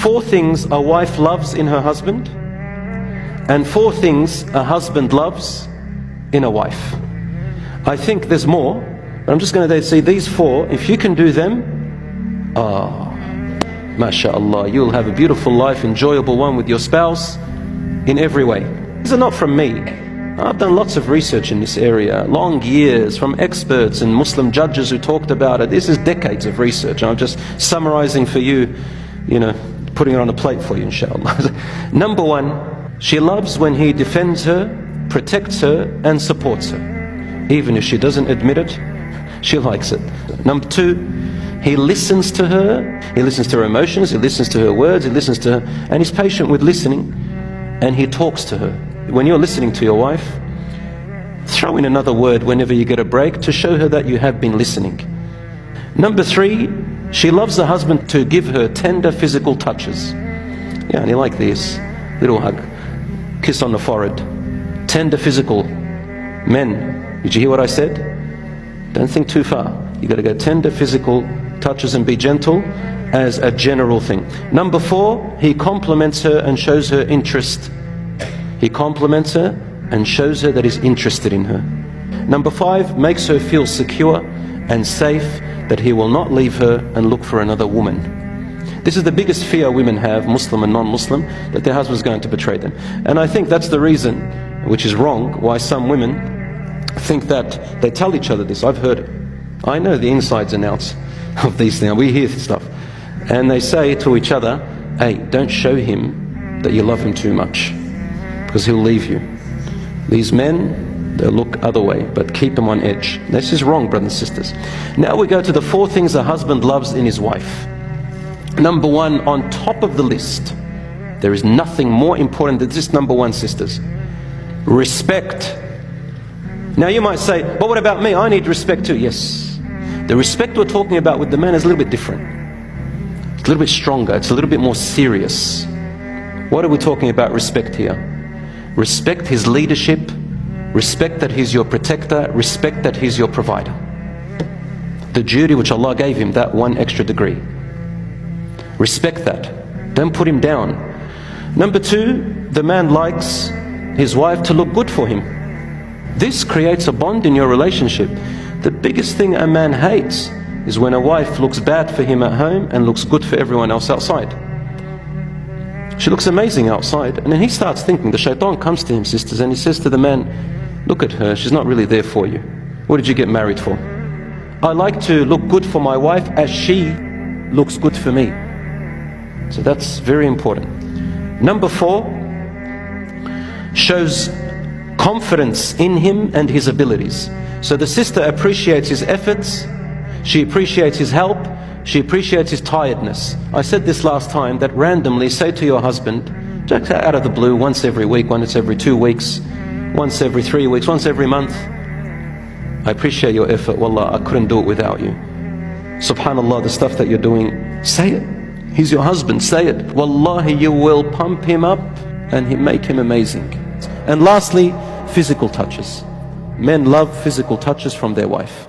4 things a wife loves in her husband, and 4 things a husband loves in a wife. I think there's more, but I'm just going to say these 4. If you can do them, mashallah, you'll have a beautiful life, enjoyable one with your spouse in every way. These are not from me. I've done lots of research in this area, long years, from experts and Muslim judges who talked about it. This is decades of research. I'm just summarizing for you, putting it on a plate for you, inshallah. Number 1, she loves when he defends her, protects her, and supports her. Even if she doesn't admit it, she likes it. Number 2, he listens to her, he listens to her emotions, he listens to her words, he listens to her, and he's patient with listening, and he talks to her. When you're listening to your wife, throw in another word whenever you get a break to show her that you have been listening. Number 3, she loves the husband to give her tender physical touches. Yeah, and you like this, little hug, kiss on the forehead, tender physical. Men, did you hear what I said? Don't think too far. You got to go tender physical touches and be gentle as a general thing. Number 4, he compliments her and shows her interest. He compliments her and shows her that he's interested in her. Number 5, makes her feel secure and safe, that he will not leave her and look for another woman. This is the biggest fear women have, Muslim and non-Muslim, that their husband's going to betray them. And I think that's the reason, which is wrong, why some women think that they tell each other this. I've heard it. I know the insides and outs of these things. We hear stuff. And they say to each other, hey, don't show him that you love him too much, because he'll leave you. These men, they'll look other way, but keep them on edge. This is wrong, brothers and sisters. Now we go to the 4 things a husband loves in his wife. Number 1, on top of the list, there is nothing more important than this. Number 1, sisters, respect. Now you might say, but what about me? I need respect too. Yes, the respect we're talking about with the man is a little bit different. It's a little bit stronger, it's a little bit more serious. What are we talking about respect here? Respect his leadership, respect that he's your protector, respect that he's your provider. The duty which Allah gave him, that 1 extra degree. Respect that. Don't put him down. Number 2, the man likes his wife to look good for him. This creates a bond in your relationship. The biggest thing a man hates is when a wife looks bad for him at home and looks good for everyone else outside. She looks amazing outside, and then he starts thinking, the shaitan comes to him, sisters, and he says to the man, look at her, she's not really there for you. What did you get married for? I like to look good for my wife as she looks good for me. So that's very important. Number 4, shows confidence in him and his abilities. So the sister appreciates his efforts, she appreciates his help, she appreciates his tiredness. I said this last time, that randomly say to your husband, just out of the blue, once every week, once every 2 weeks, once every 3 weeks, once every month, I appreciate your effort, wallah, I couldn't do it without you. Subhanallah, the stuff that you're doing, say it. He's your husband, say it. Wallahi, you will pump him up and make him amazing. And lastly, physical touches. Men love physical touches from their wife.